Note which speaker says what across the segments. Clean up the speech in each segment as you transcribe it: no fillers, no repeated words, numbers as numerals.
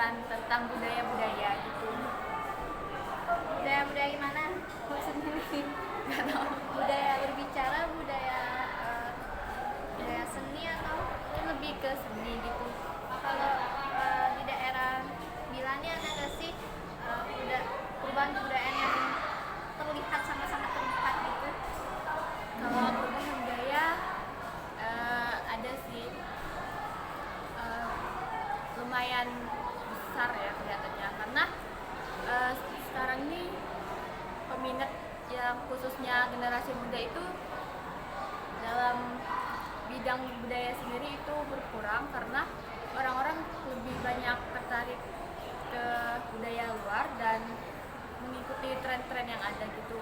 Speaker 1: pembahasan tentang budaya-budaya gitu.
Speaker 2: Budaya-budaya gimana maksudnya nih?
Speaker 1: Nggak tahu.
Speaker 2: Budaya berbicara, budaya seni atau
Speaker 1: Lebih ke seni gitu.
Speaker 2: kalau di daerah Bilani ada nggak sih perubahan kebudayaan yang terlihat sangat-sangat terlihat gitu?
Speaker 1: Kalau perubahan budaya ada sih, lumayan besar ya kelihatannya, karena sekarang ini peminat yang khususnya generasi muda itu dalam bidang budaya sendiri itu berkurang karena orang-orang lebih banyak tertarik ke budaya luar dan mengikuti tren-tren yang ada gitu.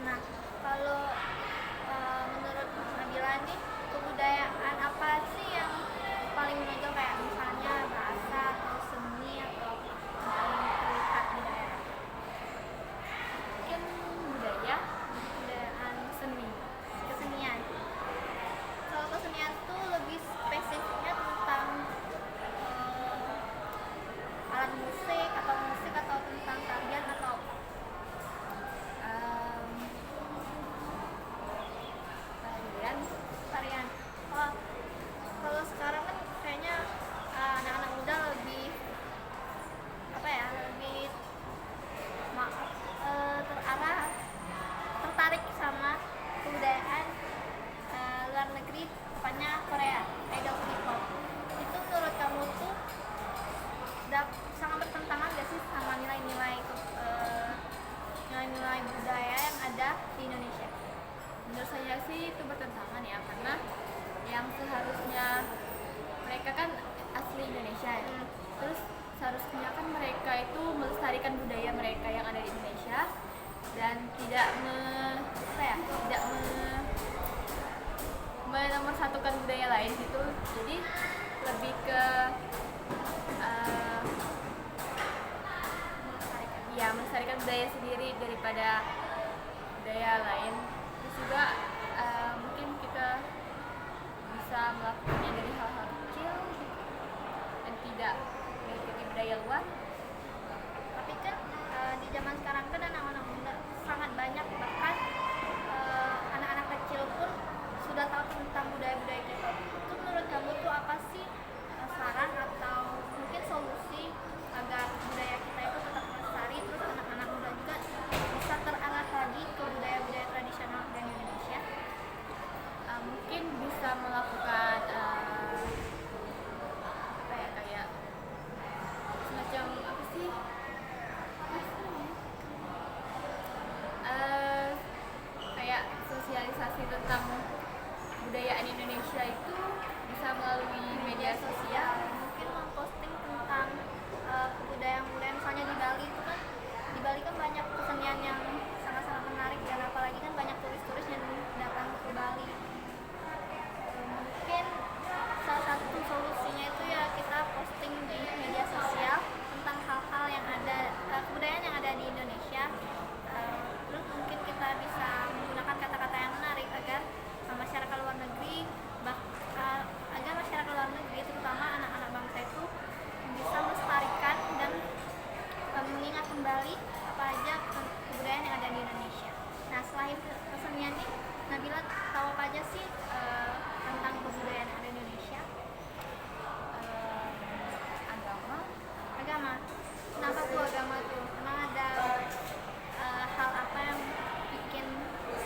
Speaker 2: Nah, kalau menurut Nabila nih, kebudayaan apa sih yang paling menonjol, kayak misalnya bahasa atau seni atau yang paling terlihat di daerah?
Speaker 1: Mungkin budaya,
Speaker 2: Kebudayaan
Speaker 1: seni.
Speaker 2: kesenian. Kalau kesenian tuh lebih spesifiknya tentang alat musik atau tentang tarian atau
Speaker 1: Em, Tarian.
Speaker 2: tarian. Oh, kalau sekarang kan kayaknya anak-anak muda lebih apa ya, lebih tertarik sama kebudayaan luar negeri, tepatnya Korea, idol K-pop. Itu menurut kamu tuh sangat bertentangan gak sih sama nilai-nilai budaya yang ada di Indonesia?
Speaker 1: Menurut saya sih itu bertentangan ya, karena yang seharusnya mereka kan asli Indonesia ya. Terus seharusnya kan mereka itu melestarikan budaya mereka yang ada di Indonesia dan tidak menomorsatukan budaya lain gitu. Jadi lebih ke melestarikan budaya sendiri daripada budaya lain. Terus juga mungkin kita bisa melakukannya dari hal-hal kecil dan tidak mengikuti budaya luar.
Speaker 2: Tapi kan di zaman sekarang kan anak-anak muda sangat banyak, bahkan anak-anak kecil pun sudah tahu tentang budaya-budaya kita. Itu menurut kamu tuh apa sih saran atau mungkin solusi agar budaya kita itu tetap lestari, terus anak-anak muda juga bisa terarah lagi ke budaya-budaya tradisional dari Indonesia?
Speaker 1: Mungkin bisa melakukan kayak semacam apa sih? Kayak sosialisasi tentang budayaan Indonesia itu bisa melalui media sosial.
Speaker 2: Mungkin memposting tentang kebudayaan-budayaan, misalnya di Bali itu kan, di Bali kan banyak kesenian yang sangat-sangat menarik, dan apalagi kan banyak turis-turis yang datang ke Bali. Mungkin salah satu solusinya itu ya kita posting di media sosial tentang hal-hal yang ada, kebudayaan yang ada di Indonesia. Terus mungkin kita bisa menggunakan kata-kata yang menarik agar masyarakat luar negeri terutama anak-anak bangsa itu bisa melestarikan dan mengingat kembali apa aja kebudayaan yang ada di Indonesia. Nah, selain kesenian nih, Nabila tahu apa aja sih tentang kebudayaan yang ada di Indonesia? Agama. Kenapa tuh agama tuh? Emang ada hal apa yang bikin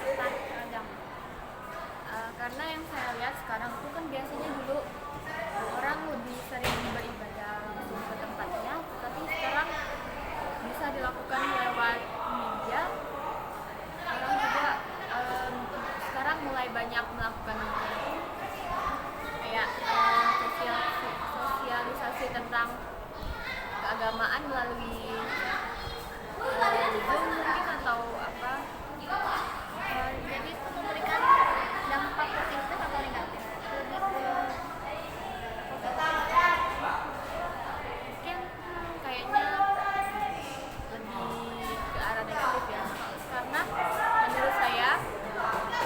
Speaker 2: tertarik ke agama?
Speaker 1: Karena yang saya lihat sekarang itu kan biasanya dulu orang lebih sering beribadah langsung ke tempatnya, tapi sekarang bisa dilakukan lewat media. Orang juga sekarang mulai banyak melakukan kayak sosialisasi tentang keagamaan melalui Zoom mungkin atau apa.
Speaker 2: Jadi itu memberikan dampak positif atau negatif? Lebih ke
Speaker 1: Mungkin kayaknya lebih ke arah negatif ya, karena menurut saya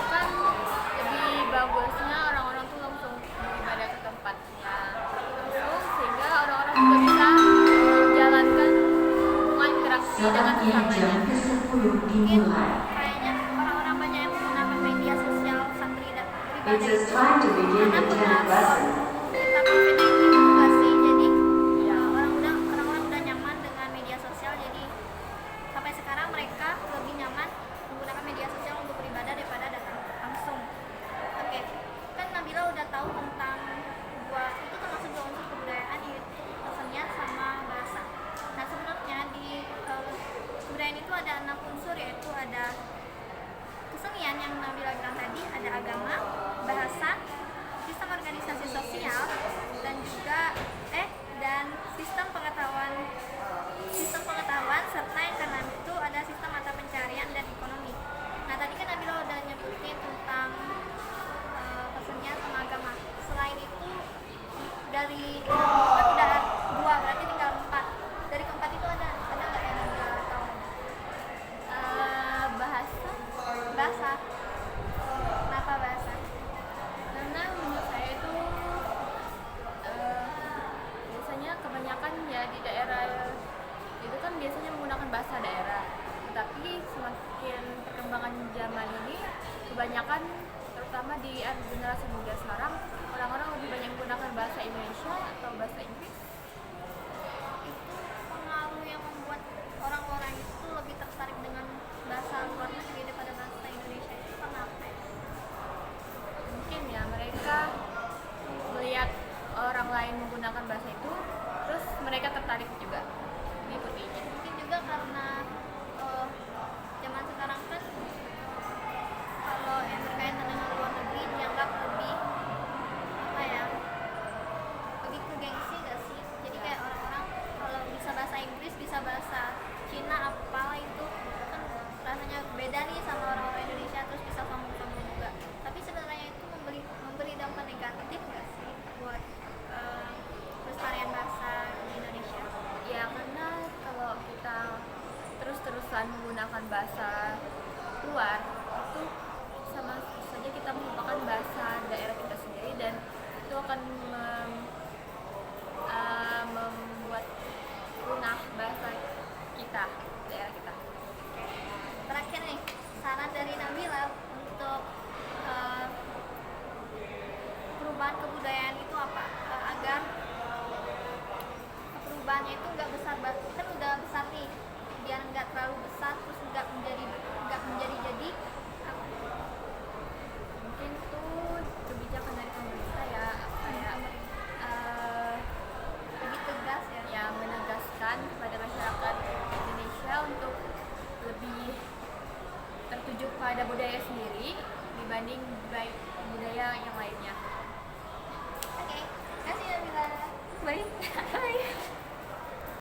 Speaker 1: kan lebih bagusnya orang-orang tuh langsung beribadah ke tempatnya langsung, sehingga orang-orang juga bisa
Speaker 2: mungkin kayaknya orang-orang banyak yang menggunakan media sosial saat beribadah
Speaker 3: It is
Speaker 2: itu
Speaker 3: time to begin
Speaker 2: karena
Speaker 3: the 10th
Speaker 2: pengaruh
Speaker 3: lesson.
Speaker 2: tentang COVID-19 itu nggak sih. Jadi orang-orang udah nyaman dengan media sosial, jadi sampai sekarang mereka lebih nyaman menggunakan media sosial untuk beribadah daripada datang langsung. Oke, kan Nabila udah tahu tentang itu termasuk dua unsur kebudayaan, yaitu kesenian sama bahasa. Nah sebenarnya di kebudayaan itu ada 6 unsur, yaitu ada kesenian yang Nabila bilang tadi, ada agama, bahasa, sistem organisasi sosial, dan juga dan sistem pengetahuan serta yang keenam itu ada sistem mata pencarian dan ekonomi. Nah tadi kan Nabila udah nyebutin tentang kesenian sama agama. Selain itu dari kan udah 2, berarti tinggal 4. Dari keempat itu ada nggak yang Nabila tahu? Bahasa. Kenapa bahasa?
Speaker 1: Karena menurut saya itu biasanya kebanyakan ya di daerah itu kan biasanya menggunakan bahasa daerah, tetapi semakin perkembangan zaman ini kebanyakan terutama di generasi muda sekarang orang-orang lebih banyak menggunakan bahasa Indonesia atau bahasa Inggris.
Speaker 2: Itu pengaruh yang membuat orang-orang itu lebih tertarik dengan bahasa luar negeri daripada bahasa Indonesia. Itu kenapa ya?
Speaker 1: Mungkin ya mereka melihat orang lain menggunakan bahasa itu, terus mereka tertarik juga mengikutinya.
Speaker 2: Mungkin juga karena zaman sekarang kan kalau yang berkaitan dengan luar negeri dianggap lebih lebih ke gengsi gak sih? Jadi kayak orang-orang kalau bisa bahasa Inggris, bisa bahasa Cina apa itu kan rasanya beda nih sama orang-orang Indonesia, terus bisa sombong-sombong juga. Tapi sebenarnya itu memberi dampak negatif gak sih buat pelestarian bahasa di Indonesia?
Speaker 1: Ya karena kalau kita terus-terusan menggunakan bahasa luar itu sama saja kita melupakan bahasa daerah kita sendiri, dan itu akan membuat punah bahasa kita, daerah kita.
Speaker 2: Terakhir nih, saran dari Nabila untuk perubahan kebudayaan itu apa? Agar perubahannya itu nggak besar banget, kan udah besar nih, biar nggak terlalu besar terus nggak menjadi jadi.
Speaker 1: Mungkin itu kebijakan dari pemerintah ya,
Speaker 2: Lebih tegas ya.
Speaker 1: yang menegaskan kepada masyarakat Indonesia untuk lebih tertuju pada budaya sendiri dibanding budaya yang lainnya.
Speaker 2: Oke, kasih Nabila.
Speaker 1: Baik.